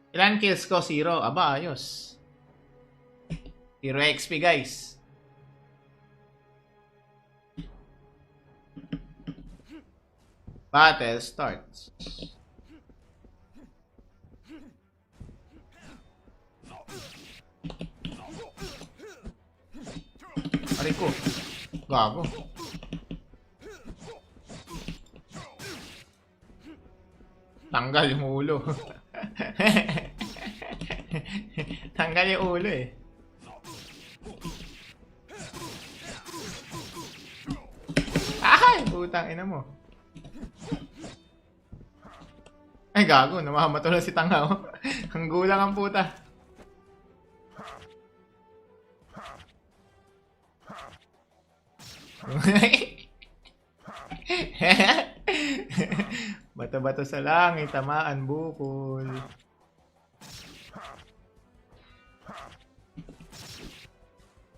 Ilan kills ko? 0. Aba, ayos. 0 XP, guys. Battle starts. Aray ko. Gago. Tanggal yung ulo. Tanggal yung ulo eh. Ay! Putang ina mo. Ay gago, namamato na si Tanga oh. Ang gulang ang puta. Bato-bato sa langit, tamaan bukol.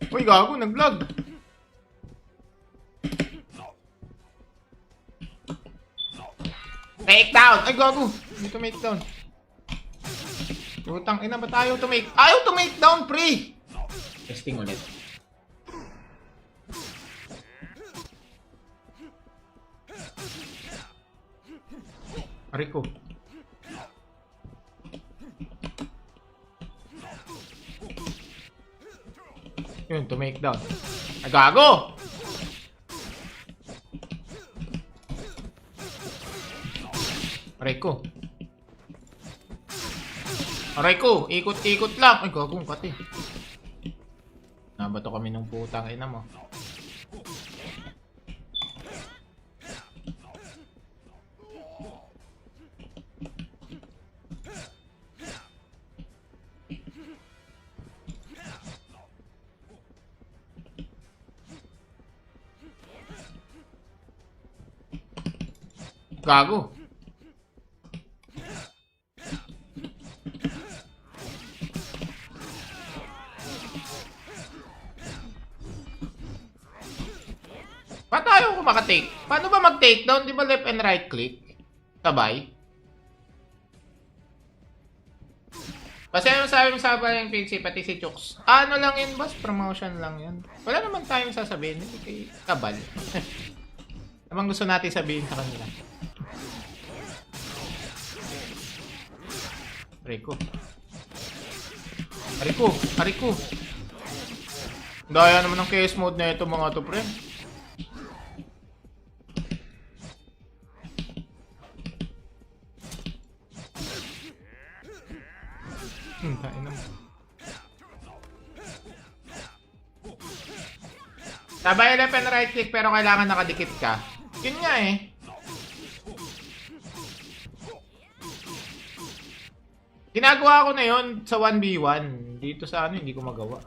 Uy, gago, nag-vlog. Take down! Ay, gago. Dito make down. Putang ina, ba't ayaw to make? Ayaw to make down, pre! Testing ulit. Aray ko. Yun, to make down. Ay, gago! Aray ko. Aray ko, ikot-ikot lang. Ay, gagong pati. Nabato kami ng putang ina mo. Gago. Ba't ayaw ko makatake? Paano ba mag-take down? Di ba left and right click? Sabay? Kasi yung sabi mo sa yung Pixie, pati si Chooks. Ano lang yun, boss? Promotion lang yun. Wala naman tayong sasabihin. Hindi kay kabal. Namang gusto natin sabihin sa kanila. Ariko. Ariko. Ariko. Daya naman ng chaos mode na ito mga to, pre. Tain naman. Sabay left and right click pero kailangan nakadikit ka. Yun nga eh. Ginagawa ko na yun sa 1v1. Dito sa ano, hindi ko magawa.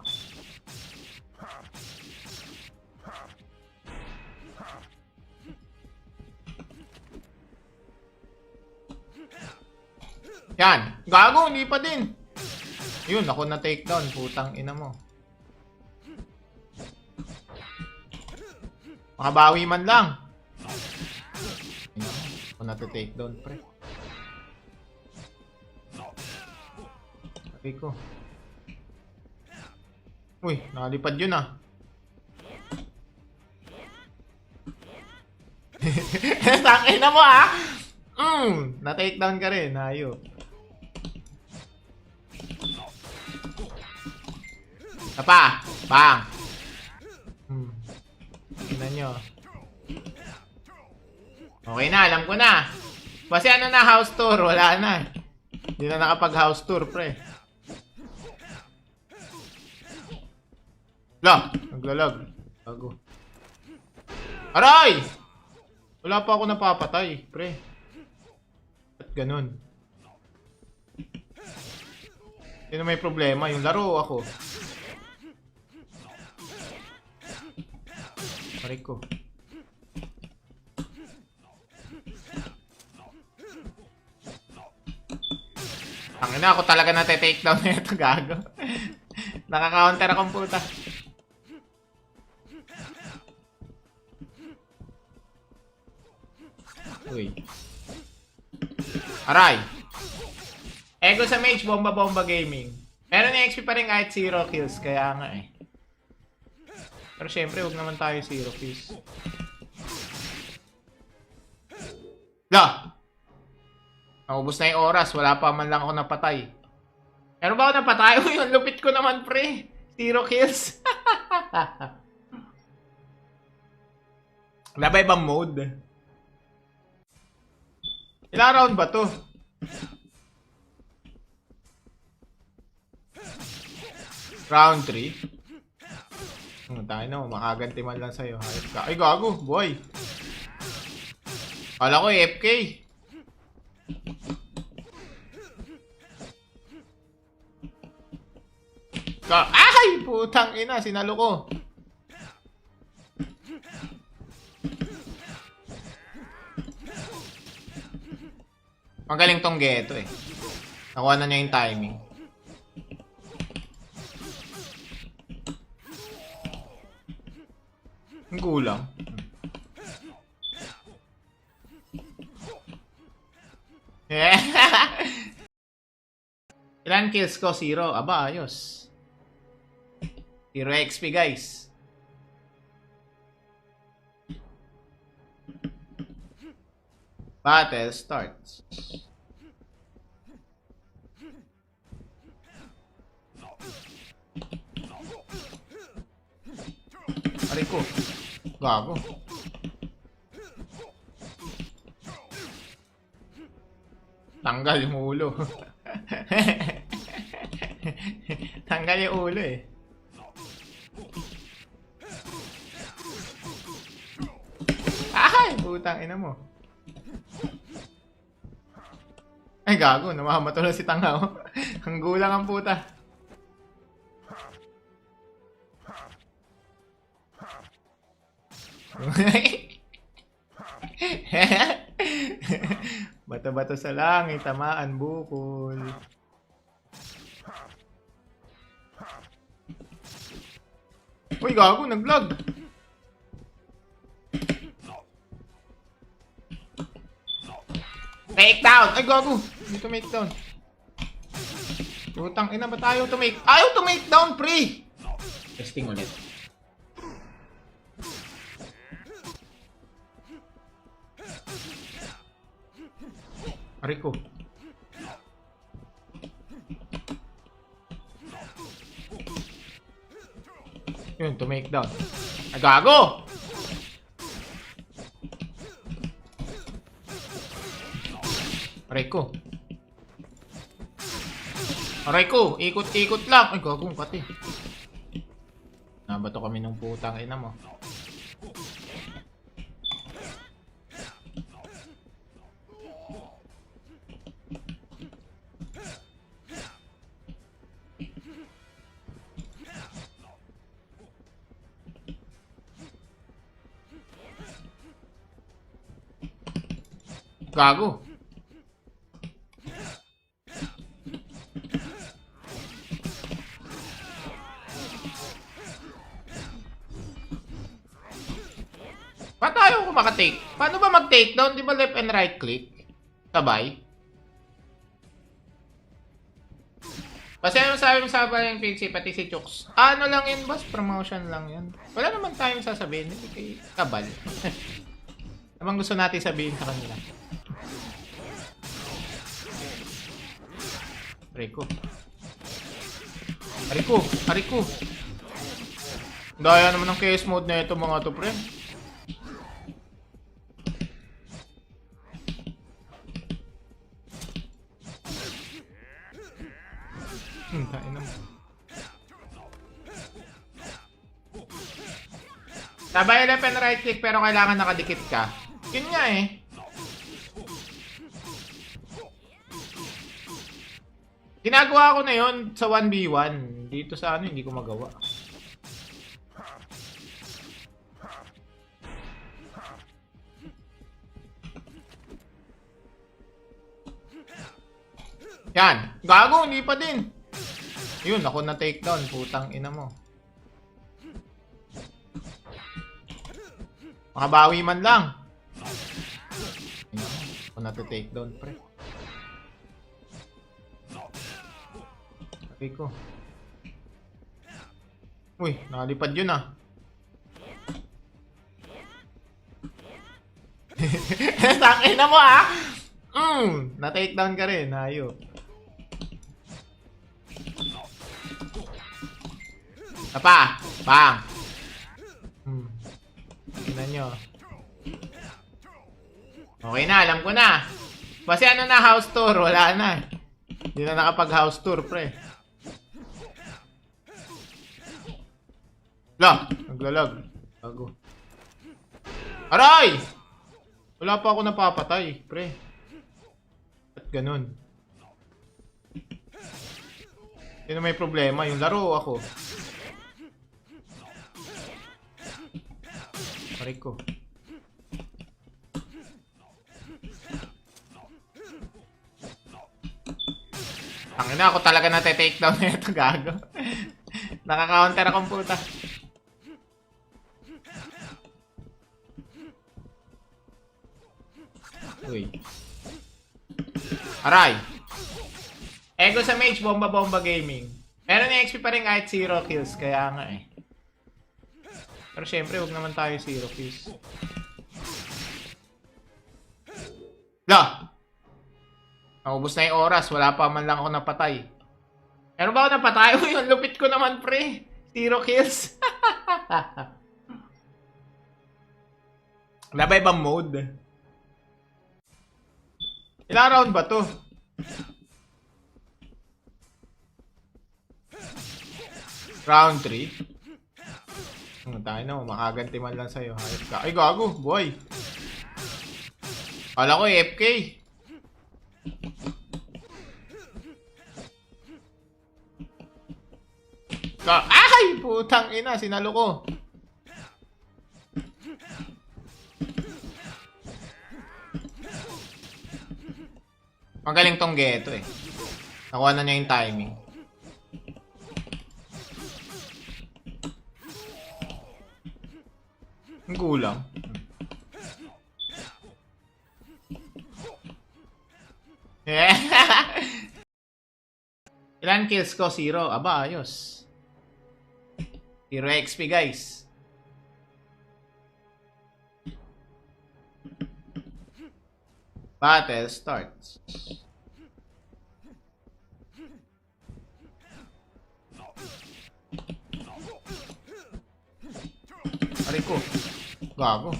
Yan. Gago, hindi pa din. Yun, ako na takedown. Putang ina mo. Makabawi man lang. Ako na takedown, pre. Okay ko. Uy, nakalipad yun ah. Tangin na mo ah. Na-takedown ka rin, hayop. Tapa! Bang! Tingnan nyo. Okay na, alam ko na. Kasi ano na, house tour, wala na. Hindi na nakapag-house tour, pre. La! Naglalag. Bago. Aray! Wala pa ako napapatay, pre. Ba't ganun? Yun may problema, yung laro ako. Pare ko. Tangina, ako talaga na-take down na ito, gago. Naka-counter akong puta. Uy. Aray. Ego sa Mage, bomba-bomba gaming. Pero ni XP pa rin kahit 0 kills, kaya nga eh. Pero syempre, huwag naman tayo 0 kills. La! Naubos na yung oras, wala pa man lang ako napatay. Meron ba ako napatay? Uy, ang lupit ko naman, pre. 0 kills. Wala ba ibang mode? Ilang round ba to? Round 3? Tayo na, makaganti man lang sa'yo. Hayop ka. Ay, gago, boy. Kala ko AFK. Ay! Putang ina, sinalo ko. Magaling tong Geto eh. Nakuha na niya yung timing. Ang gulang. Ilan kills ko? 0. Aba, ayos. 0 XP, guys. Battle starts. Aray ko. Gago. Tanggal yung ulo. Tanggal yung ulo eh. Ay! Putang ina mo. Ay gago, namamato na si Tangaw. Ang gulang ang puta. Bato-bato sa langit, tamaan bukol. Uy, gago, nag-vlog. Make down! Ay, gago! Hindi to make down. Putang ina, ba't ayaw to make? Ayaw to make down, pre! Testing ulit. Aray ko. Yun, to make down. Ay, gago! Aray ko. Aray ko, ikot-ikot lang. Ay, gagong pati. Nabato kami ng putang ina mo. Gago. Ba't ayaw ko makatake? Paano ba mag-take down? Di ba left and right click? Sabay? Kasi ano sabi mo sa yung PC, pati si Chooks. Ano lang yun, boss? Promotion lang yun. Wala naman tayong sasabihin. Hindi kay kabal. Namang gusto natin sabihin sa kanila. Rico. Rico. Rico. Daya naman ng chaos mode na ito mga to, pre. Tain naman. Sabay left and right click pero kailangan nakadikit ka. Yun nga eh. Ginagawa ko na yun sa 1v1. Dito sa ano, hindi ko magawa. Yan. Gago, hindi pa din. Yun, ako na takedown. Putang ina mo. Makabawi man lang. Ako na to takedown, pre. Okay ko. Uy, nakalipad yun ah. Tangin na mo ah! Na-take down ka rin, hayop. Tapa! Bang! Tingnan nyo. Okay na, alam ko na. Kasi ano na, house tour, wala na. Hindi na nakapag-house tour, pre. La! Naglalag. Bago. Aray! Wala pa ako napapatay, pre. At ganun. Yun ang may problema, yung laro ako. Pare ko. Ang ina, ako talaga na-take down na ito, gago. Nakaka-counter akong puta. Uy. Aray. Ego sa mage, bomba-bomba gaming. Meron yung XP pa rin kahit 0 kills, kaya nga eh. Pero syempre, huwag naman tayo 0 kills. La! Naubos na yung oras, wala pa man lang ako napatay. Meron ba ako napatay? Uy, yung lupit ko naman, pre. 0 kills. Wala ba ibang mode? Ilang round ba to? Round 3? Tayo na, makaganti man lang sa'yo. Hayop ka. Ay, gago, boy. Kala ko AFK. Ay! Putang ina, sinalo ko. Magaling tong Geto eh. Nakuha na niya yung timing. Ang gulang. Ilan kills ko? 0. Aba, ayos. 0 XP, guys. Battle starts. Aray ko. Gago.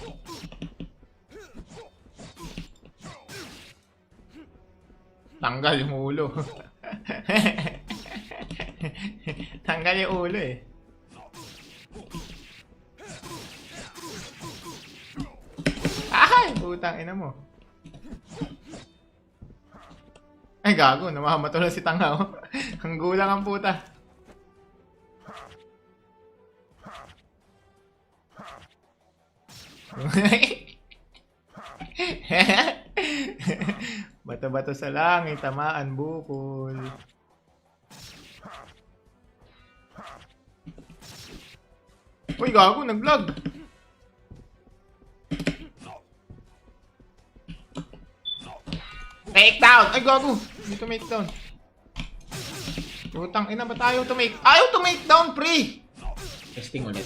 Tanggal yung ulo. Tanggal yung ulo eh. Ay! Putang ina mo. Ay gago, namamato na si Tanghaw. Ang gulang ang puta. Bato-bato sa langit, tamaan bukol. Uy, gago, nag-vlog. Take down! Ay, gago! Hindi to make down. Putang ina, ba't ayaw to make? Ayaw to make down, pre! Testing ulit.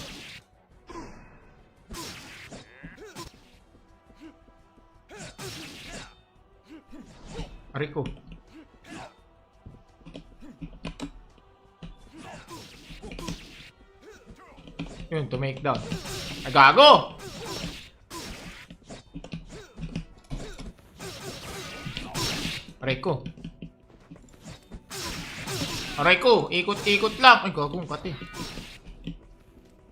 Aray ko. Yun, to make down. Ay, gago! Aray ko. Aray ko, ikot-ikot lang. Ay, gagong pati.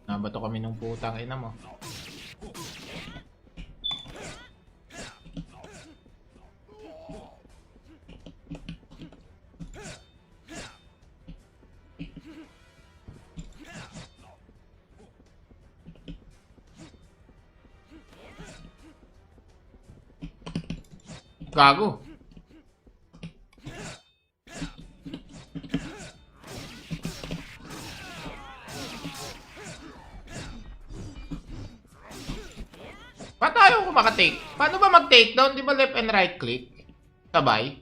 Nabato kami ng putang ina mo. Gago. Ba't ayaw ko makatake? Paano ba mag-take down? Di ba left and right click? Sabay?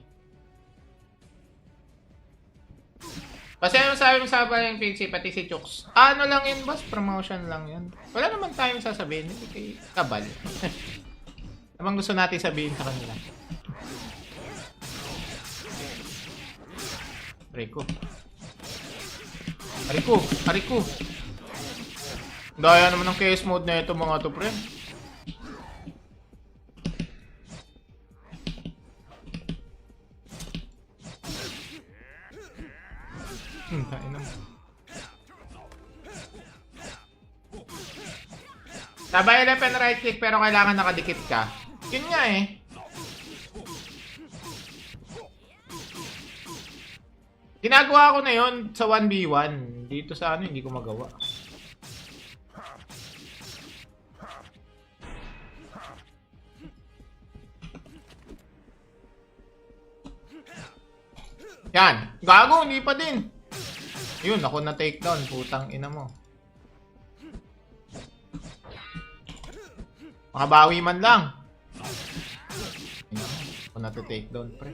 Kasi ano sabi mo sa yung PG, pati si Chooks. Ano lang yun, boss? Promotion lang yun. Wala naman tayong sasabihin. Hindi kay kabal. Namang gusto natin sabihin sa kanila. Rico. Rico. Rico. Daya naman ng chaos mode na ito mga to, pre. Tain naman. Sabay left and right click pero kailangan nakadikit ka. Yun nga eh. Ginagawa ko na yun sa 1v1. Dito sa ano, hindi ko magawa. Yan. Gago, hindi pa din. Yun, ako na takedown. Putang ina mo. Makabawi man lang. Ako na takedown, pre.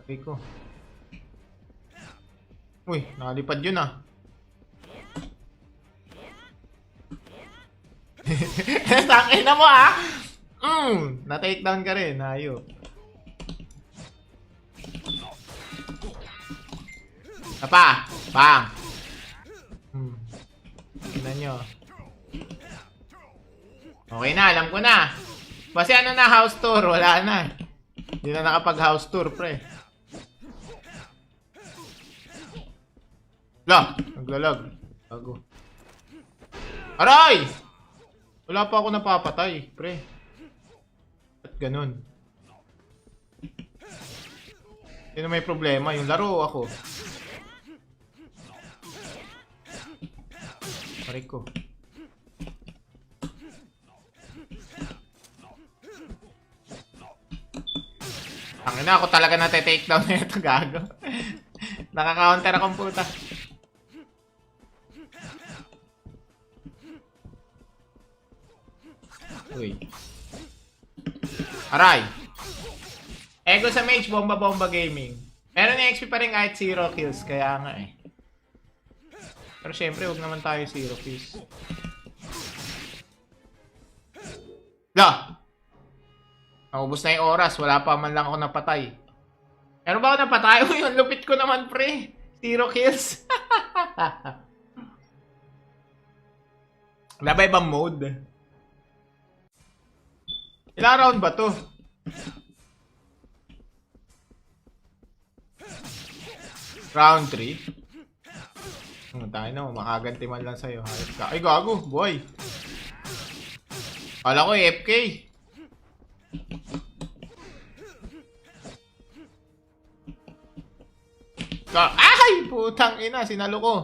Sabi ko. Uy, nakalipad yun ah. Tangin na mo ah. Na-takedown ka rin, hayop. Apa, bang. Tingnan nyo. Okay na, alam ko na. Kasi ano na, house tour, wala na. Hindi na nakapag house tour, pre. La, naglalag. Bago. Aray! Wala pa ako napapatay, pre. At ganun. Yun may problema, yung laro ako. Rico. Ang ina, ako talaga na-take down na ito, gago. Naka-counter akong puta. Uy. Aray. Ego sa mage, bomba-bomba gaming. Meron yung XP pa rin kahit 0 kills, kaya nga eh. Pero syempre, huwag naman tayo 0 kills. La! Naubos na yung oras, wala pa man lang ako napatay. Meron ba ako napatay? Uy, yung lupit ko naman, pre. 0 kills. Wala ba ibang mode? Ilang round ba to? Round 3? Tayo na, makaganti man lang sa'yo. Hayop ka. Ay, gago, boy. Kala ko AFK. Ay! Putang ina, sinalo ko.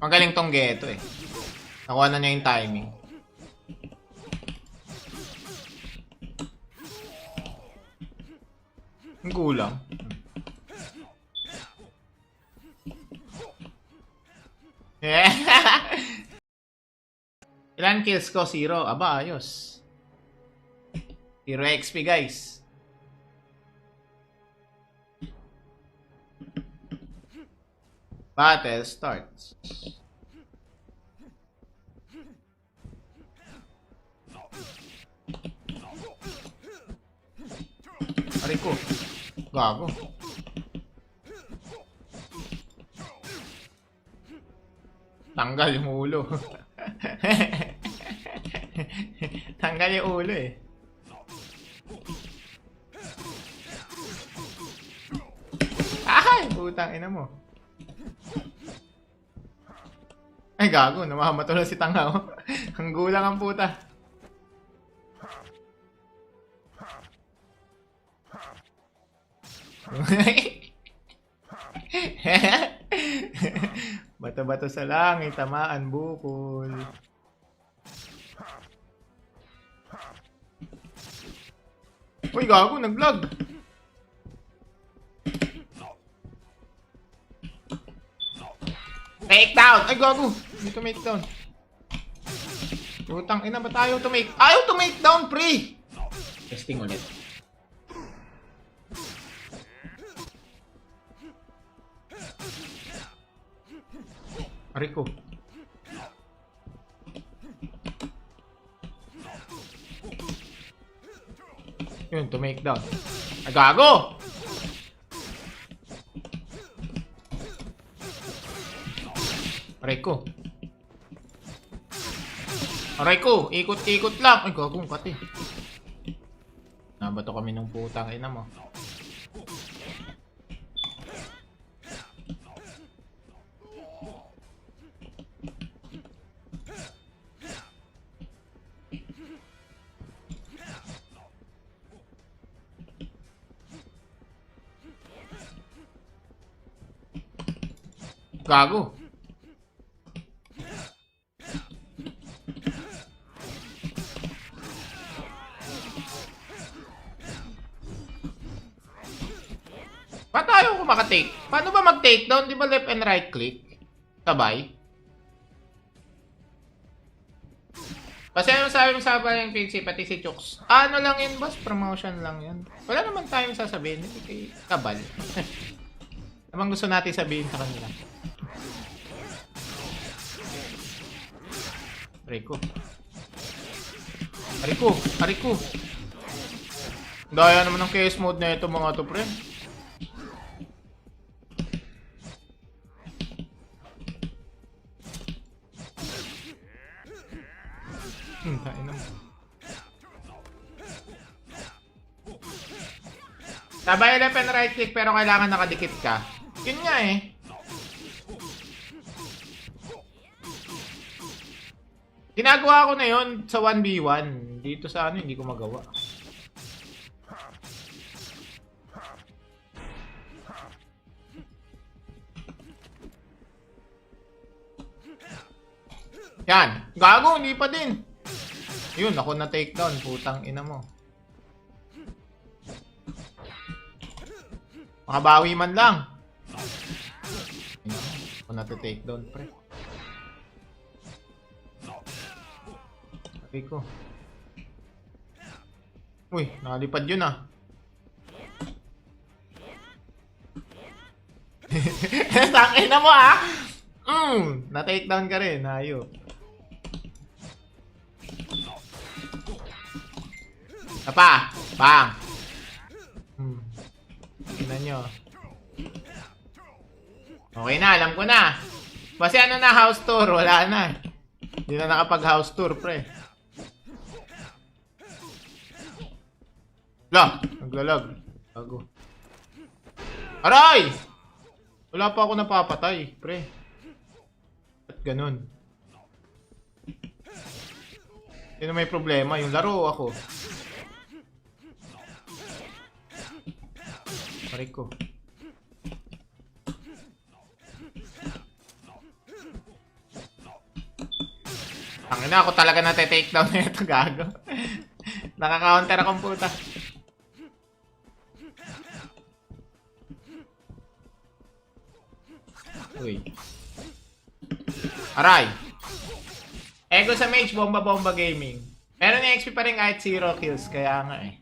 Magaling tong Geto eh. Nakuha na niya yung timing. Ang gulang. Ilan kills ko? 0. Aba, ayos. 0 XP, guys. Battle starts. Aray ko. Gago. Tanggal yung ulo. Tanggal yung ulo eh. Ay! Putang ina mo. Ay gago, namamato na si Tangaw. Ang gulang ang puta. Bato-bato sa langit, tamaan bukol. Uy, gago, nag-vlog. Take down! Ay, gago! Dito make down. Putang ina, ba't ayaw to make? Ayaw to make down, pre! Testing ulit. Rico. Yun, to make down. Agago! Rico. Rico, ikot-ikot lang. Ay, gagong pati. Nabato kami ng putang ina mo. Gago. Ba't ayaw ko makatake? Paano ba mag-take down? Di ba left and right click? Sabay? Kasi yung sabi mo sa yung Pixie, pati si Chooks. Ano lang yun, boss? Promotion lang yun. Wala naman tayong sasabihin. Hindi kay kabal. Namang gusto natin sabihin sa kanila. Rico. Rico. Rico. Daya naman ng chaos mode na ito mga to, pre. Tayo naman. Sabay left and right click pero kailangan nakadikit ka. Yun nga eh. Ginagawa ko na yun sa 1v1. Dito sa ano, hindi ko magawa. Yan. Gago, hindi pa din. Yun, ako na takedown. Putang ina mo. Makabawi man lang. Ako na takedown, pre. Okay ko. Uy, nakalipad yun ah. Tangin na mo ah. Na-takedown ka rin, hayop. Apa, bang. Tingnan nyo. Okay na, alam ko na. Kasi ano na, house tour, wala na. Hindi na nakapag house tour, pre. La, naglalag. Bago. Aray! Wala pa ako napapatay, pre. At ganun. Yun may problema, yung laro ako. Pare ko. Tangina, ako talaga na-take down na ito, gago. Naka-counter akong puta. Uy. Aray. Ego sa mage, bomba-bomba gaming. Pero ni XP pa rin kahit 0 kills, kaya nga eh.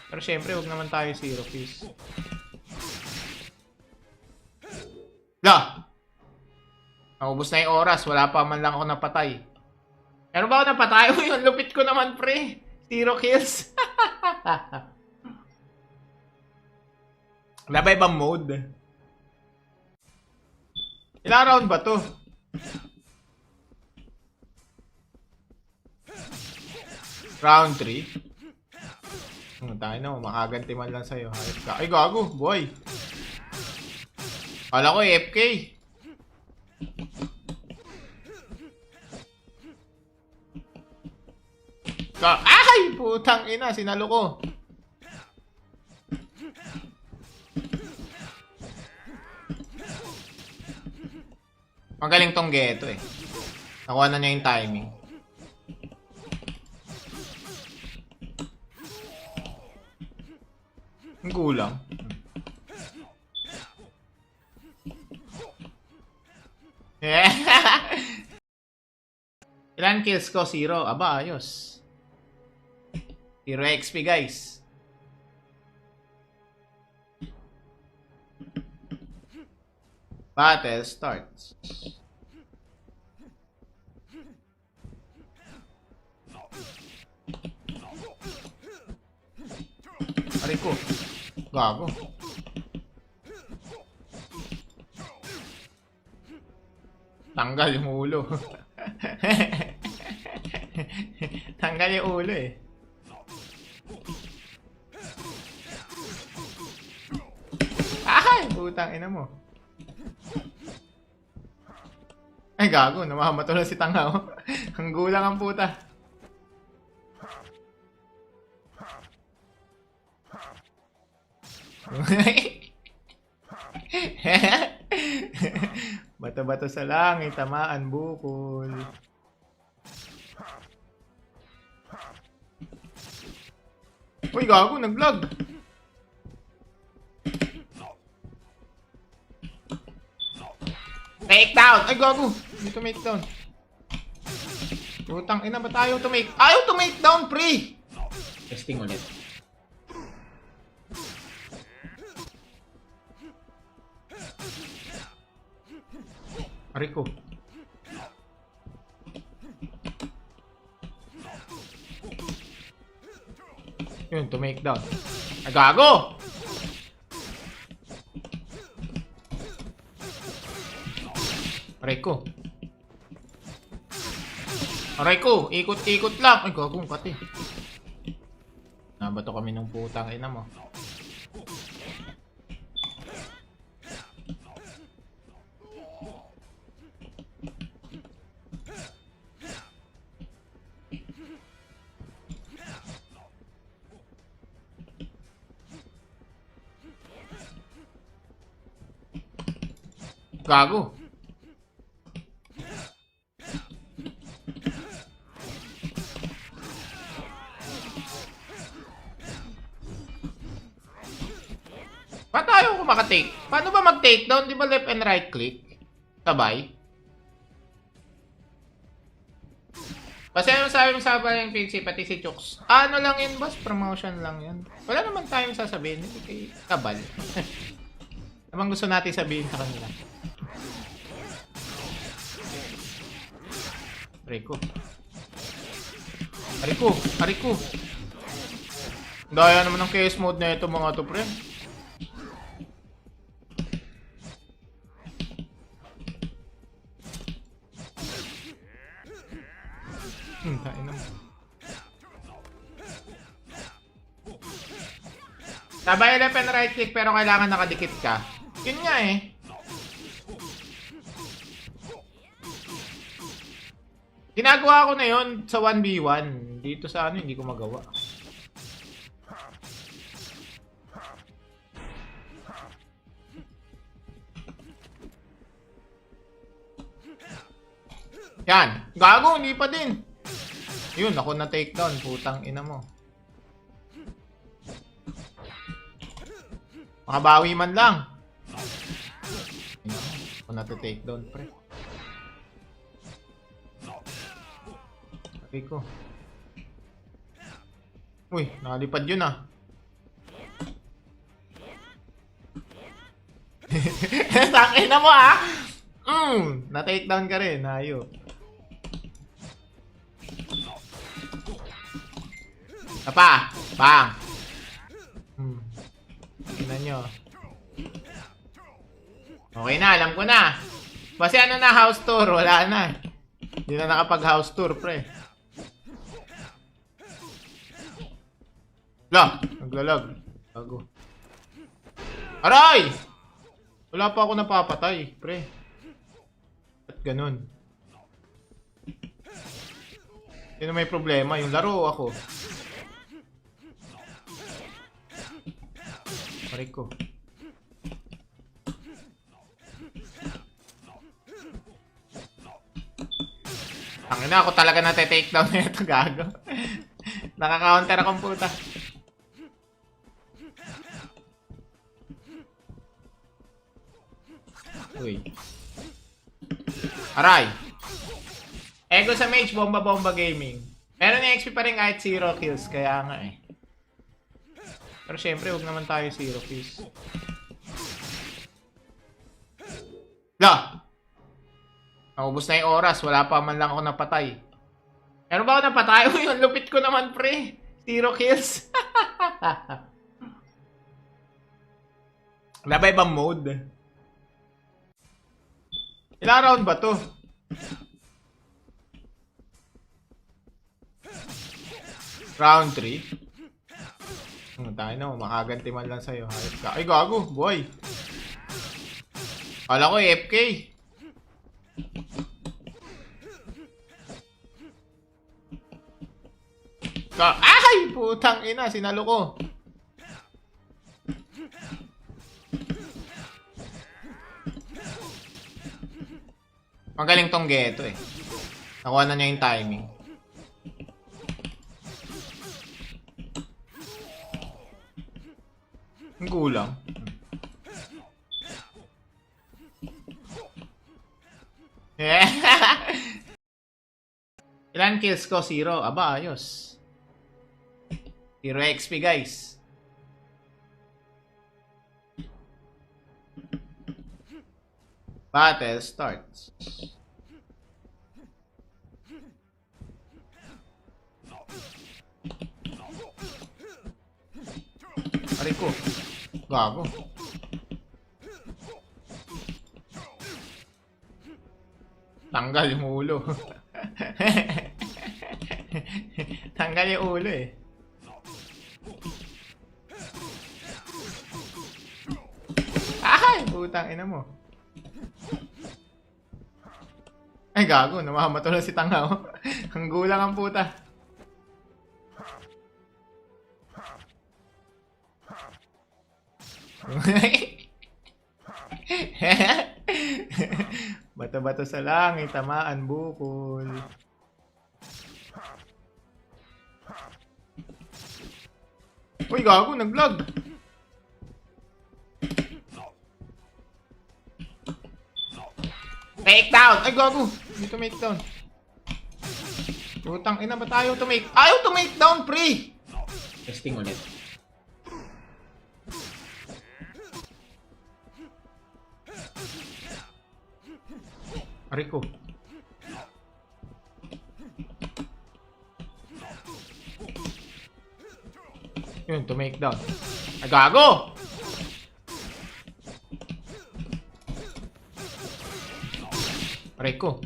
Pero syempre, huwag naman tayo 0 kills. La! Naubos na yung oras, wala pa man lang ako napatay. Pero ba ako napatay? Uy, ang lupit ko naman, pre. 0 kills. Wala ba ibang mode? Ilang round ba to? Round 3? Tayo na, makaganti man lang sa'yo. Ay, gago, boy. Kala ko AFK. Ay! Putang ina, sinalo ko. Magaling tong Geto eh. Nakuha na niya yung timing. Ang gulang. Ilan kills ko? 0. Aba, ayos. 0 XP, guys. Battle starts. Aray ko. Gago. Tanggal yung ulo. Tanggal yung ulo eh. Ay! Putang ina mo. Ay gago, namamato na si Tanghaw. Ang gulang ang puta. Bato-bato sa langit, tamaan bukol. Uy, gago, nag-vlog. Make down! Ay, gago. Hindi to make down. Putang ina, ba't ayaw to make? Ayaw to make down, pre! Testing ulit. Aray ko. Yun, to make down. Ay, gago! Aray ko. Aray ko, ikot-ikot lang. Ay, gago, pati. Nabato kami ng putang ina mo. Gago. Ba't ayaw ko makatake? Paano ba mag-take down? Di ba left and right click? Sabay? Kasi ano sabi mo sabay yung PG, pati si Chooks. Ano lang yun, boss? Promotion lang yun. Wala naman tayong sasabihin. Hindi kay kabal. Namang gusto natin sabihin sa kanila. Rico. Rico. Rico. Daya naman ng KS mode na ito mga to, pre. Tain naman. Sabay left and right click pero kailangan nakadikit ka. Yun nga eh. Ginagawa ko na yun sa 1v1. Dito sa ano, hindi ko magawa. Yan. Gago, hindi pa din. Yun, ako na takedown. Putang ina mo. Makabawi man lang. Ako na takedown, pre. Sabi ko. Uy, nakalipad yun ah. Sakin na mo ah. Na-takedown ka rin. Ayop. Tapa! Bang! Tingnan nyo. Okay na, alam ko na. Kasi ano na, house tour, wala na. Hindi na nakapag-house tour, pre. La! Naglalag. Bago. Aray! Wala pa ako napapatay, pre. At ganun. Yun may problema, yung laro ako. Aray ko. Ang ina, ako talaga na-take down na ito, gago. Nakaka-counter akong puta. Uy. Aray! Ego sa Mage, bomba-bomba gaming. Pero ni XP pa rin kahit 0 kills, kaya nga eh. Pero syempre, huwag naman tayo 0 kills. La! Naubos na yung oras, wala pa man lang ako napatay. Meron ba ako napatay? Uy, ang lupit ko naman, pre. 0 kills. Wala ba ibang mode? Ilang round ba to? Round 3? Tayo na, makaganti man lang sa'yo. Hayop ka. Ay, gago, boy. Kala ko AFK. Ay! Putang ina, sinalo ko. Magaling tong Geto eh. Nakuha na niya yung timing. Ang gulang. Ilan kills ko? 0. Aba, ayos. 0 XP, guys. Battle starts. Aray ko. Gago. Tanggal yung ulo. Tanggal yung ulo eh. Ay! Putang ina mo. Ay gago, namamato na si Tanghaw. Ang gulang ang puta. Bato-bato sa langit, tamaan bukol. Uy, gago, nag-vlog. Take down! Ay, gago. Hindi to make down. Putang ina, ba't ayaw to make? Ayaw to make down, pre! Testing ulit. Aray ko. Yun, to make down. Ay, gago! Aray ko.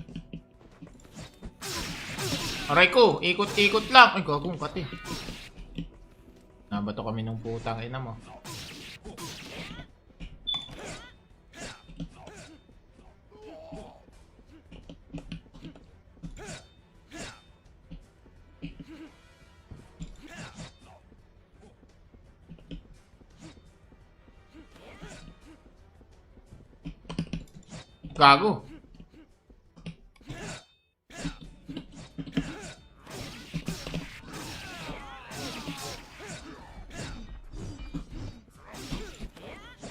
Aray ko, ikot-ikot lang. Ay, gagong pati. Nabato kami ng putang ina mo. Gago.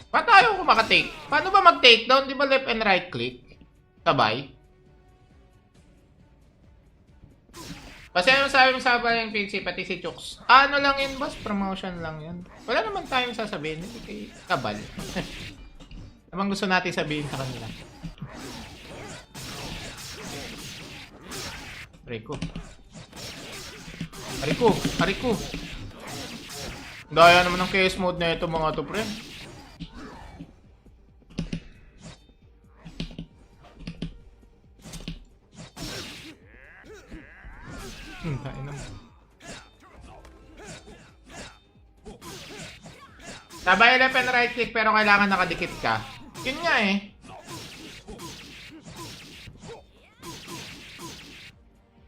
Ba't ayaw ko makatake? Paano ba mag-take down? Di ba left and right click? Sabay? Kasi sabi mo sabay yung PC, pati si Chooks. Ano lang yun, boss? Promotion lang yun. Wala naman tayong sasabihin. Hindi kay kabal. Namang gusto natin sabihin sa kanila. Ariko. Ariko. Ariko. Daya naman ng chaos mode na ito mga to, pre. Tain naman. Sabay left and right click pero kailangan nakadikit ka. Yun nga eh.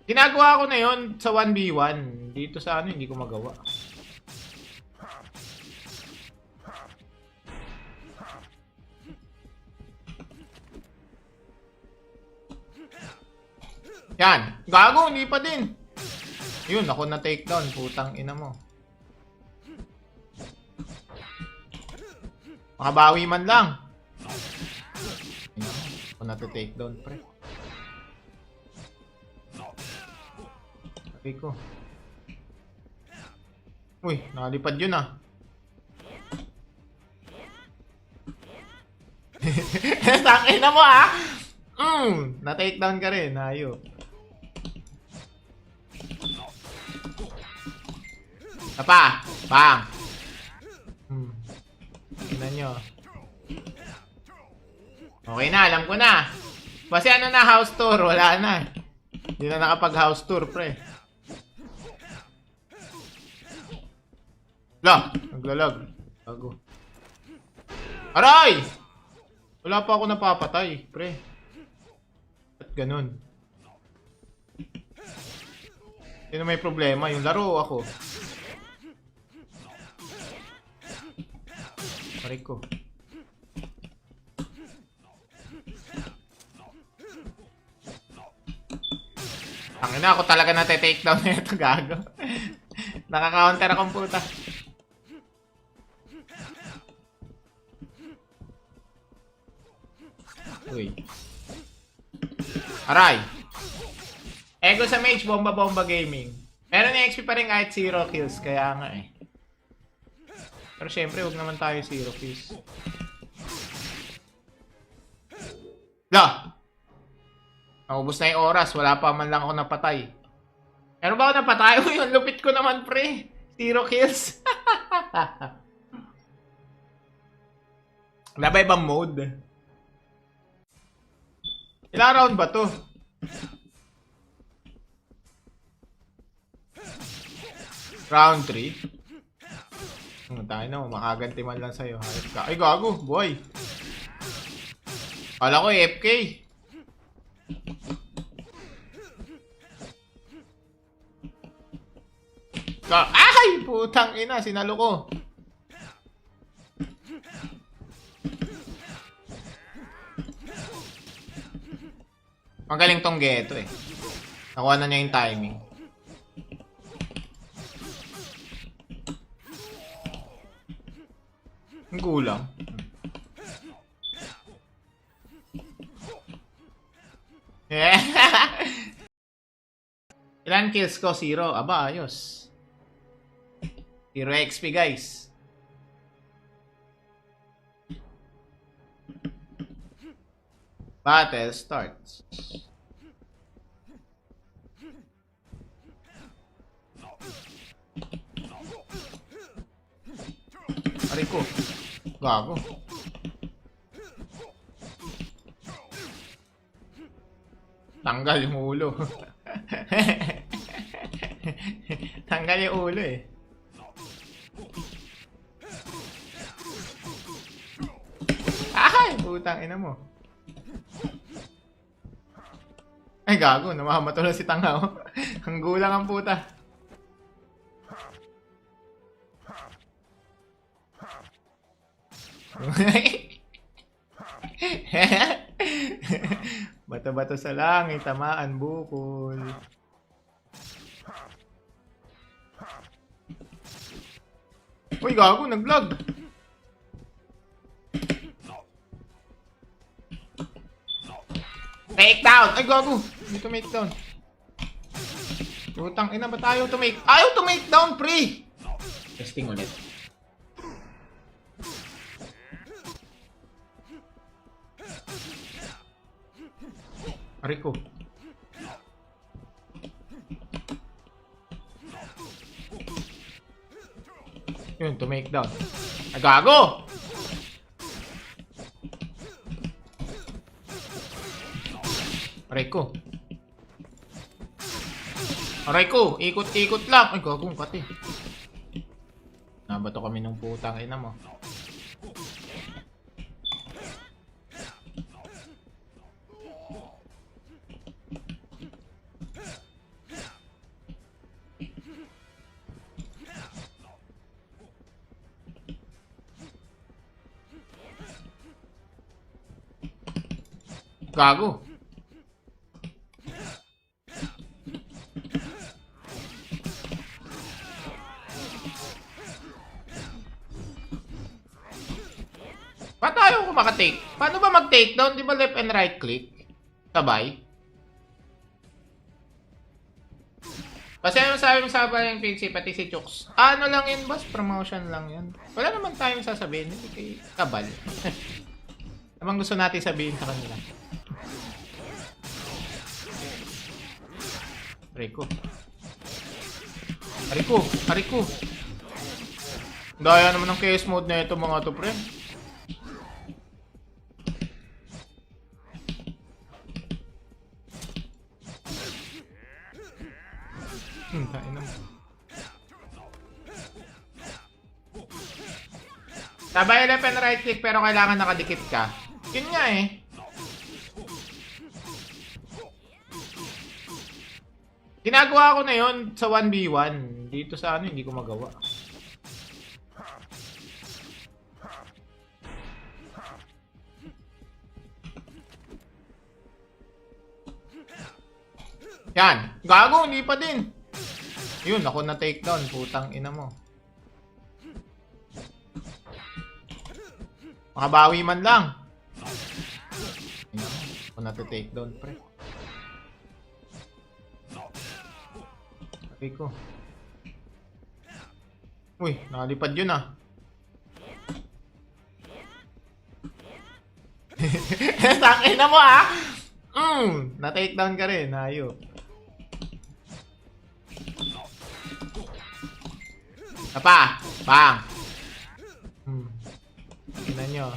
Ginagawa ko na yun sa 1v1. Dito sa ano, hindi ko magawa. Yan. Gago, hindi pa din. Yun, ako na takedown. Putang ina mo. Makabawi man lang. Ako na to takedown, pre. Okay ko. Uy, nakalipad yun ah. Tangin na mo ah! Na-take down ka rin, hayop. Apa! Bang! Tingnan nyo. Okay na, alam ko na. Kasi ano na, house tour, wala na. Hindi na nakapag-house tour, pre. Naglalag. Bago. Aray! Wala pa ako napapatay, pre. At ganun. Yun may problema, yung laro ako. Aray ko. Ang ina, ako talaga nate-take down na ito, gago. Nakaka-counter akong puta. Uy. Aray. Ego sa mage, bomba-bomba gaming. Meron yung XP pa rin kahit 0 kills, kaya nga eh. Pero syempre, huwag naman tayo 0 kills. Naubos na yung oras, wala pa man lang ako napatay. Meron ba ako napatay? Uy, yung lupit ko naman, pre. 0 kills. Wala ba ibang mode? Ilang round ba to? Round 3? Tayo na, makaganti man lang sa'yo. Hayop ka. Ay, gago, boy. Kala ko AFK. Ay! Putang ina, sinalo ko. Magaling tong Geto eh. Nakuha na niya yung timing. Ang gulang. Ilan kills ko? 0. Aba, ayos. 0 XP, guys. Battle starts. Aray ko. Gago. Tanggal yung ulo. Tanggal yung ulo eh. Ay! Putang ina mo. Ay gago, namamato na si Tangaw. Ang gulang ang puta. Bato-bato sa langit, tamaan bukol. Uy, gago, nag-vlog. Make down! Ay, gago. Dito make down. Putang ina, ba't ayaw to make? Ayaw to make down, pre! Testing ulit. Aray ko. Yun, to make down. Ay, gago! Aray ko. Aray ko, ikot-ikot lang. Ay, gagong pati. Nabato kami ng putang ina mo. Gago. Ba't ayaw ko makatake? Paano ba mag-take down? Di ba left and right click? Sabay? Kasi ano sabi mo sa yung Pixie, pati si Chooks. Ano lang yun, boss? Promotion lang yun. Wala naman tayong sasabihin. Hindi kay kabal. Namang gusto natin sabihin sa kanila. Rico. Rico. Rico. Daya naman ng chaos mode na ito mga to, pre. Tayo naman. Sabay left and right click pero kailangan nakadikit ka. Yun nga eh. Ginagawa ko na yun sa 1v1. Dito sa ano, hindi ko magawa. Yan. Gago, hindi pa din. Yun, ako na takedown. Putang ina mo. Makabawi man lang. Ako na takedown, pre. Okay ko. Uy, nakalipad yun ah. Tangin na mo ah. Na-takedown ka rin, hayop. Apa, bang. Tingnan nyo.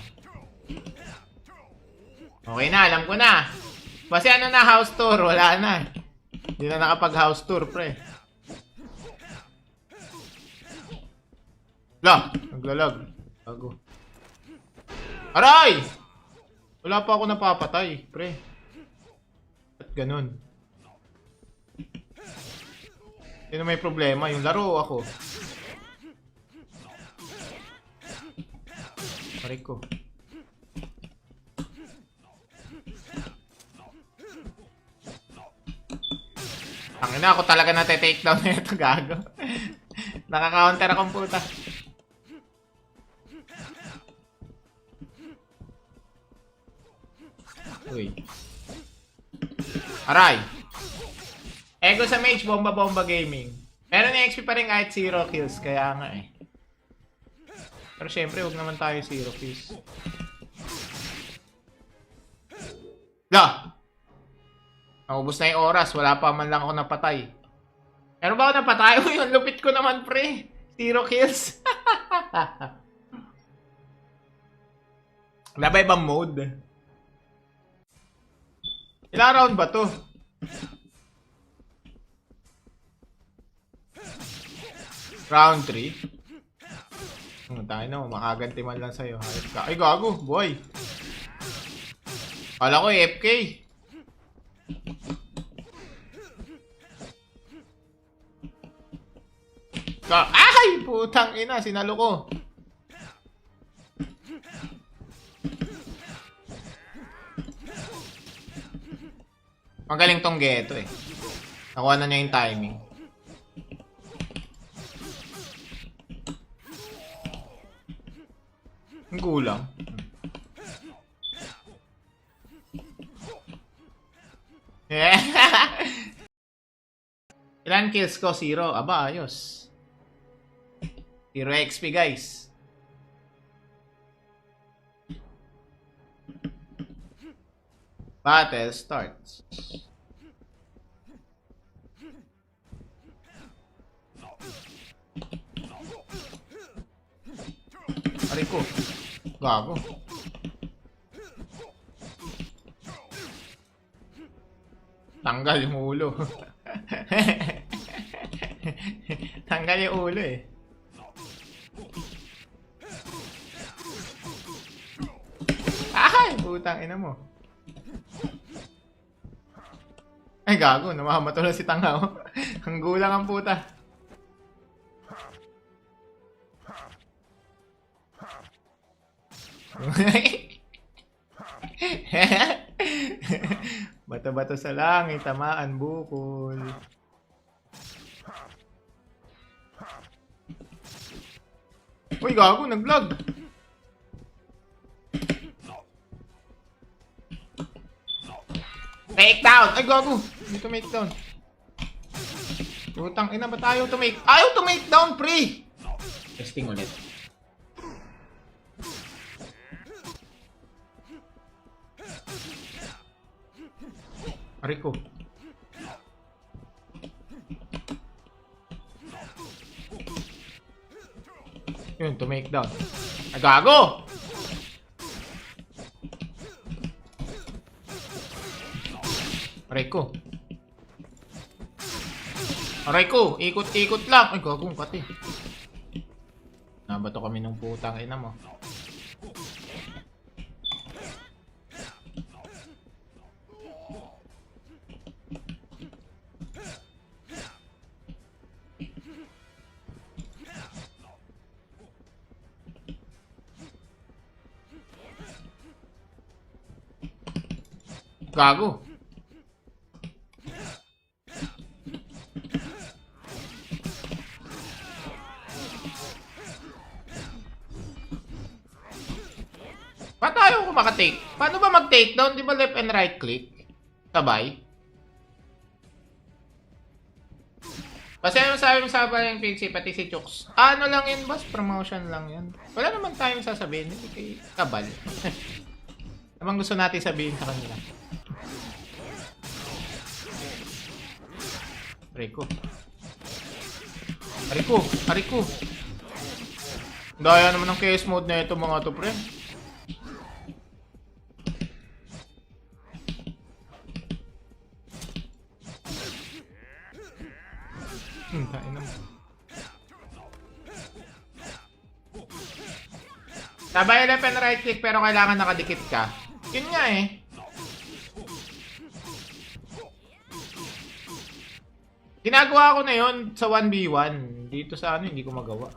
Okay na, alam ko na. Kasi ano na, house tour, wala na. Hindi na nakapag house tour, pre. La, naglalag. Bago. Aray! Wala pa ako napapatay, pre. At ganun. Yun may problema, yung laro ako. Pare ko. Tangina, ako talaga nate-take down na ito, gago. Naka-counter akong puta. Uy. Aray. Ego sa mage, bomba-bomba gaming. Pero ni XP pa rin kahit 0 kills, kaya nga eh. Pero syempre, huwag naman tayo 0 kills. La! Naubos na yung oras, wala pa man lang ako napatay. Pero ba ako napatay? Uy, ang lupit ko naman, pre. 0 kills. Wala ba ibang mode? Ilang round ba to? Round 3? Tayo na, makaganti man lang sa'yo. Ay, gago, boy. Kala ko AFK. Ay! Putang ina, sinalo ko. Magaling tong Geto eh. Nakuha na niya yung timing. Ang gulang. Ilan kills ko? 0. Aba, ayos. 0 XP, guys. Battle starts. Aray ko. Gago. Tanggal yung ulo. Tanggal yung ulo eh. Ay! Putang ina mo. Ay gago, namamato na si Tangaw. Ang gulang ang puta. Bato-bato sa langit, tamaan bukol. Uy, gago, nag-vlog. Take down! Ay, gago! Dito make down. Putang ina, ba't ayaw to make? Ayaw to make down, pre! Testing ulit. Aray ko. Yun, to make down. Gago! Aray ko. Aray ko, ikot-ikot lang. Ay, gagong kati. Nabato kami ng putang ina mo. Gago. Ba't ayaw ko makatake? Paano ba mag-take down? Di ba left and right click? Sabay? Kasi ano sabi mo sa yung PG, pati si Chooks. Ano lang yun, boss? Promotion lang yun. Wala naman tayong sasabihin. Hindi kay kabal. Namang gusto natin sabihin sa kanila. Rico. Rico. Rico. Daya naman ng KS mode na ito mga to, pre. Daya naman. Sabay left and right click pero kailangan nakadikit ka. Yun nga eh. Ginagawa ko na yun sa 1v1. Dito sa ano, hindi ko magawa.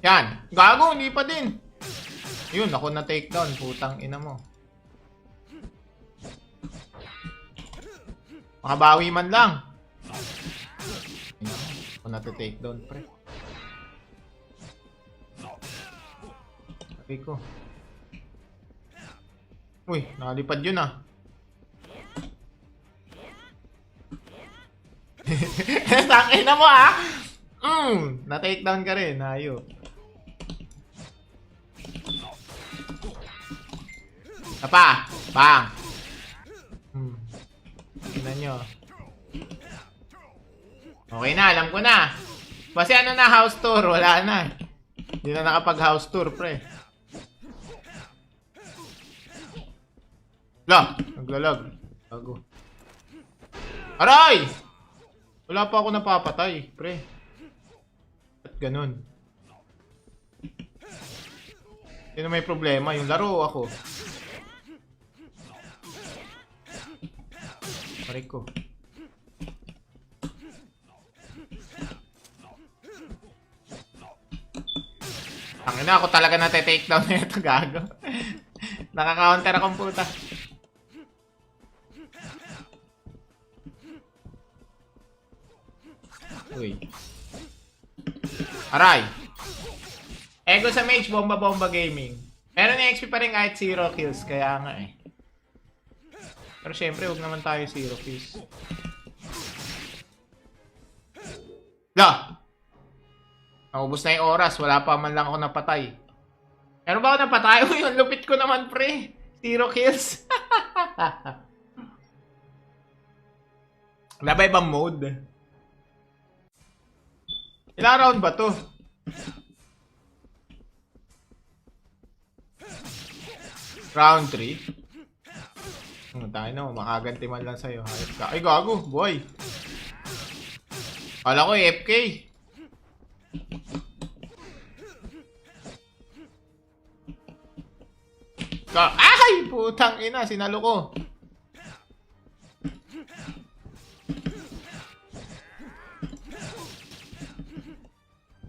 Yan. Gago, hindi pa din. Yun, ako na takedown. Putang ina mo. Makabawi man lang. Ako na takedown, pre. Sabi ko. Uy, nakalipad yun ah. Tangin na mo ah. Na-takedown ka rin, hayop. Tapa! Bang! Tingnan nyo. Okay na, alam ko na. Kasi ano na, house tour, wala na. Hindi na nakapag-house tour, pre. La! Naglalag. Bago. Aray! Wala pa ako napapatay, pre. At ganun. Yun may problema, yung laro ako. Pare ko. Ang ina, ako talaga na-take down na ito, gago. Nakaka-counter akong puta. Uy. Aray. Ego sa mage, bomba-bomba gaming. Meron yung XP pa rin kahit 0 kills, kaya nga eh. Pero syempre, huwag naman tayo 0 kills. La! Naubos na yung oras, wala pa man lang ako napatay. Meron ba ako napatay? Uy, yung lupit ko naman, pre. 0 kills. Wala ba ibang mode? Ilang round ba to? Round 3? Tayo na, makaganti man lang sa'yo. Ay, gago, boy. Kala ko AFK. Ay! Putang ina, sinalo ko.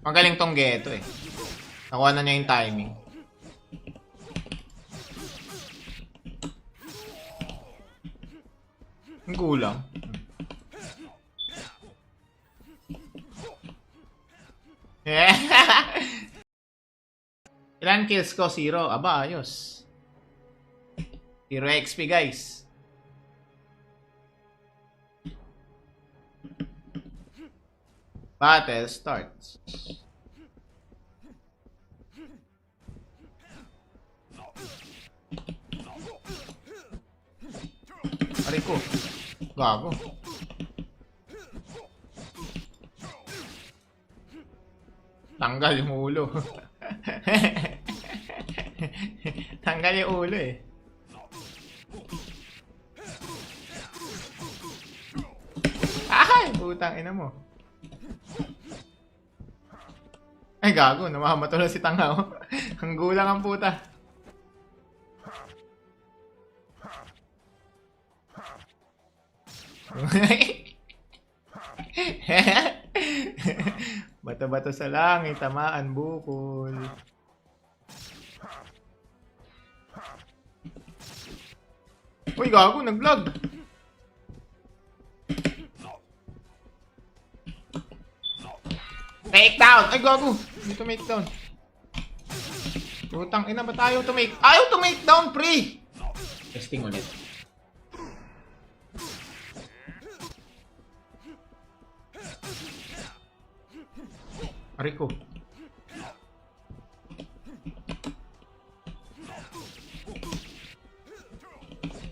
Magaling tong Geto eh. Nakuha na niya yung timing. Ang gulang. Ilan kills ko? 0. Aba, ayos. 0 XP, guys. Battle starts. Aray ko. Gago. Tanggal yung ulo. Tanggal yung ulo eh. Ay! Putang ina mo. Ay gago, namamatol na si Tanghaw. Ang gulang ang puta. Bato-bato sa langit, tamaan bukol. Uy, gago, nag-vlog. Take down! Ay, gago. Hindi to make down. Putang ina, ba't ayaw to make? Ayaw to make down, pre! Testing ulit. Aray ko.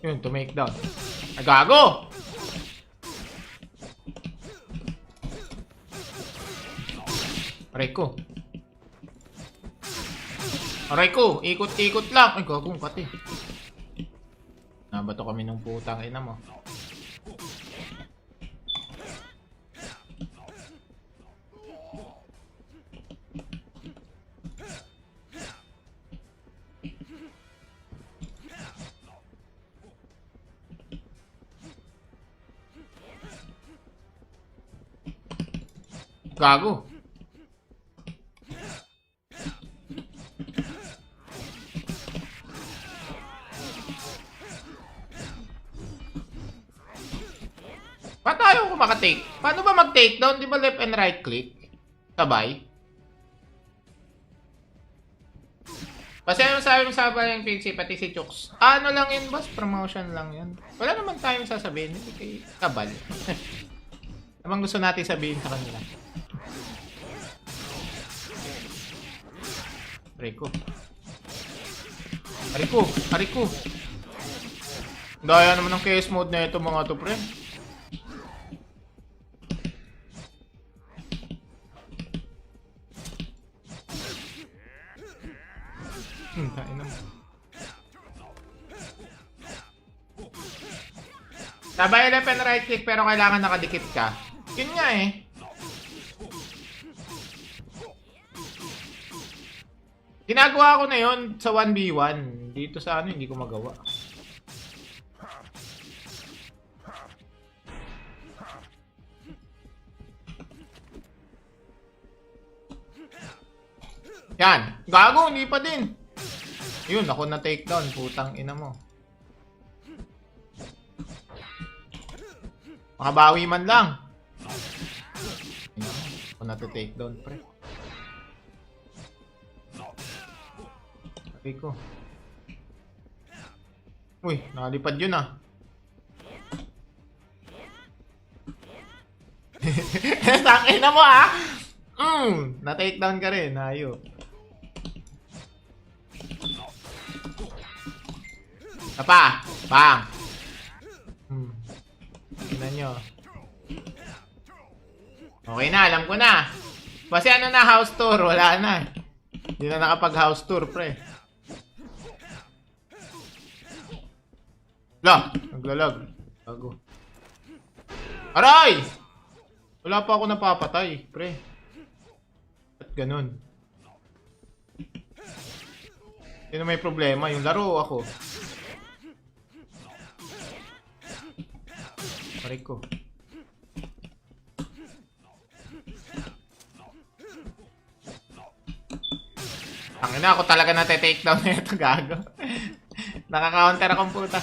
Yun, to make down. Ay, gago! Aray ko. Aray ko, ikot-ikot lang. Ay, gagong pati. Nabato kami ng putang ina mo. Gago. Ba't ayaw ko makatake? Paano ba mag-take down? Di ba left and right click? Sabay? Pasaya mo sabi mo sabay yung PC, pati si Chooks. Ano lang yun, boss? Promotion lang yun. Wala naman tayong sasabihin. Hindi kay kabal. Namang gusto natin sabihin sa kanila. Ariko. Ariko. Ariko. Daya naman ng chaos mode na ito mga to, pre. Tain naman. Sabay left and right click pero kailangan nakadikit ka. Yun nga eh. Ginagawa ko na yun sa 1v1. Dito sa ano, hindi ko magawa. Yan. Gago, hindi pa din. Yun, ako na takedown. Putang ina mo. Makabawi man lang. Ako na takedown, pre. Sabi ko. Uy, nakalipad yun ah. Tangin na mo ah. Na-takedown ka rin. Hayop. Apa? Bang! Tingnan nyo. Okay na, alam ko na. Kasi ano na, house tour. Wala na. Hindi na nakapag-house tour, pre. La! Naglalag. Bago. Aray! Wala pa ako napapatay, pre. At ganun. Yun may problema. Yung laro ako. Aray ko. Ang ina ako talaga na-take down na ito, gago. Naka-counter akong puta.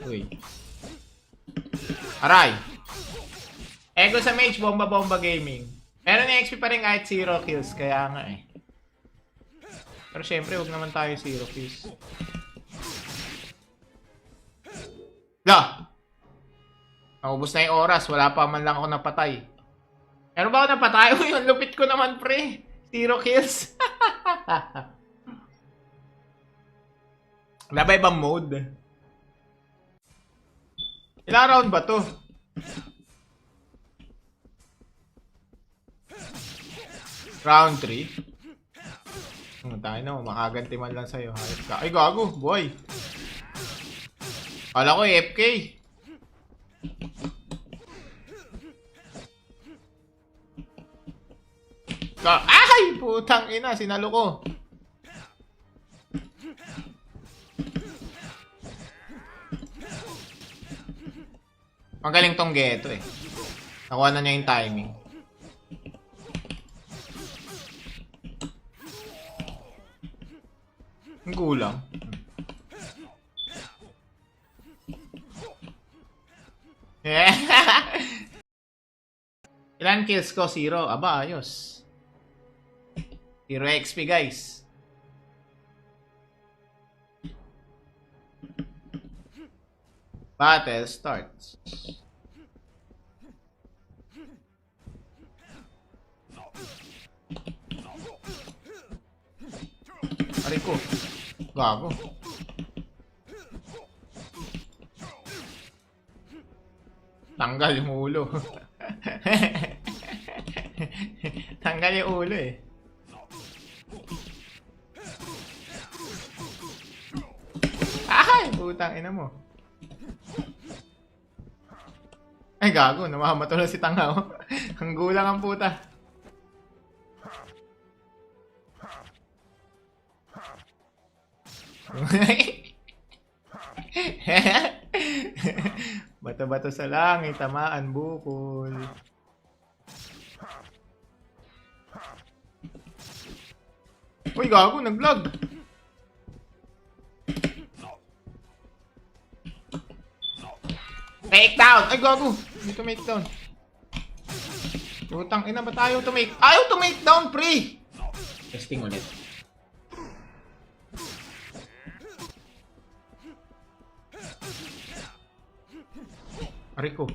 Uy. Aray. Ego sa mage, bomba-bomba gaming. Meron yung XP pa rin kahit 0 kills, kaya nga eh. Pero syempre, wag naman tayo 0 kills. La! Naubos na yung oras, wala pa man lang ako napatay. Meron ba ako napatay? Uy, yung lupit ko naman pre. 0 kills. Wala ba ibang mode? Ilang round ba to? Round 3? Tayo na, makaganti man lang sa'yo. Hayop ka. Ay, gago, boy. Kala ko AFK. Ay! Putang ina, sinalo ko. Magaling tong Geto eh. Nakuha na niya yung timing. Ang gulang. Ilan kills ko? 0. Aba, ayos. 0 XP guys. Battle starts. Aray ko. Gago. Tanggal yung ulo. Tanggal yung ulo eh. Ay! Putang ina mo. Ay gago, namamato na si Tangaw. Ang gulang ang puta. Bato-bato sa langit, tamaan bukol. Uy, gago, nag-vlog. Take down! Ay, gago! Hindi to make down. Putang ina, ba't ayaw to make? Ayaw to make down, pre! Testing ulit. Aray ko.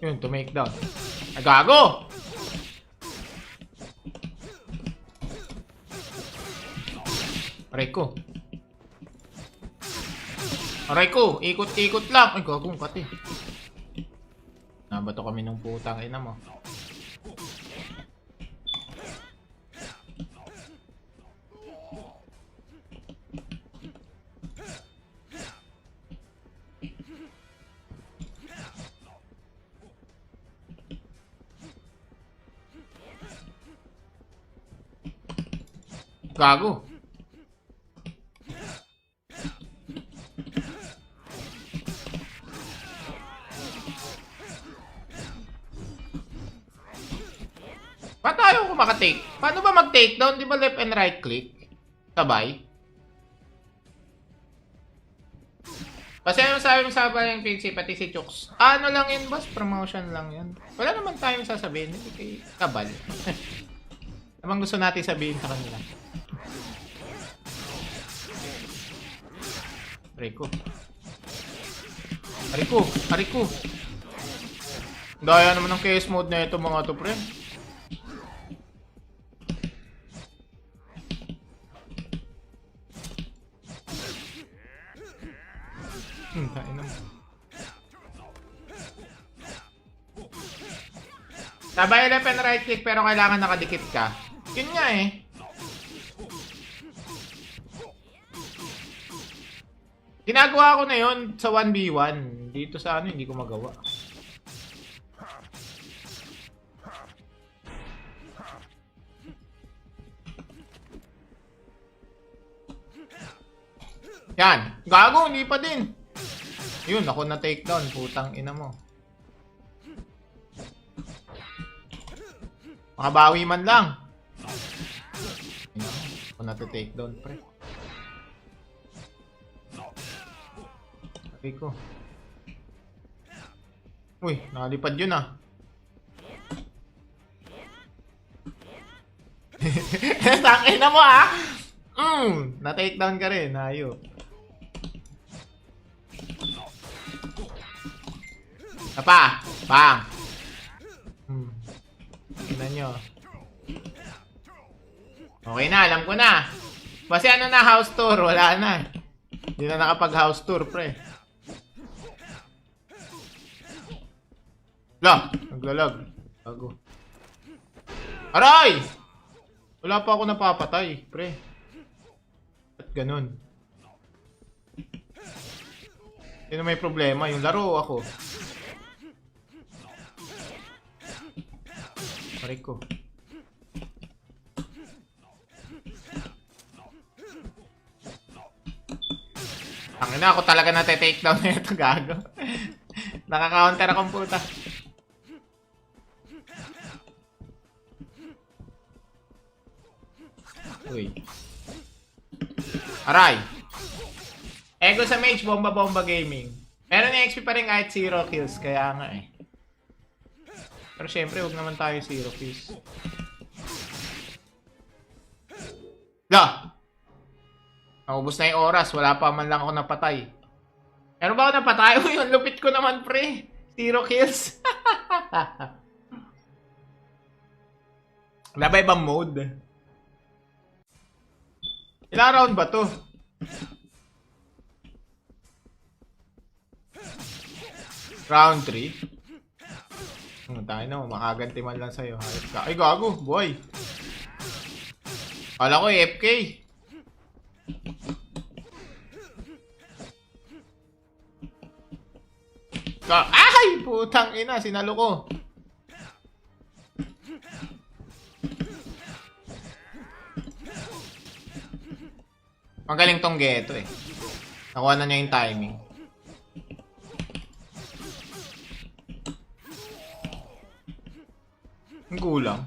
Yun, to make down. Ay, gago! Aray ko. Aray ko, ikot-ikot lang. Ay, gagong pati. Nabato kami ng putang ina mo. Gago. Ba't ayaw ko makatake? Paano ba mag-take down? Di ba left and right click? Sabay? Kasi yung sabi mo sa yung PC, pati si Chooks. Ano lang yun, boss? Promotion lang yun. Wala naman tayong sasabihin. Hindi kay kabal. Namang gusto natin sabihin sa kanila. Ariko. Ariko. Ariko. Daya naman ng chaos mode na ito mga to, pre. Tayo naman. Sabay left and right click pero kailangan nakadikit ka. Yun nga eh. Ginagawa ko na yun sa 1v1. Dito sa ano, hindi ko magawa. Yan. Gago, hindi pa din. Yun, ako na takedown. Putang ina mo. Makabawi man lang. Ako na to takedown, pre. Okay ko. Uy, nakalipad yun ah. Tangin na mo ah! Na-take down ka rin, hayop. Apa! Bang! Tingnan nyo. Okay na, alam ko na. Kasi ano na, house tour, wala na. Hindi na nakapag-house tour, pre. La! Naglalag. Bago. Aray! Wala pa ako napapatay, pre. At ganun. Yun na may problema, yung laro ako. Aray ko. Ang ina, ako talaga nate-take down na ito, gago. Naka-counter akong puta. Uy. Aray. Ego sa mage, bomba-bomba gaming. Pero ni XP pa rin kahit 0 kills, kaya nga eh. Pero syempre, huwag naman tayo 0 kills. La! Naubos na yung oras, wala pa man lang ako napatay. Meron ba ako napatay? Uy, ang lupit ko naman, pre. 0 kills. Wala ba ibang mode? Ilang round ba to? Round 3? Tayo na, makaganti man lang sa'yo. Ay, gago, boy. Kala ko AFK. Ay! Putang ina, sinalo ko. Magaling tong Geto eh. Nakuha na niya yung timing. Ang gulang.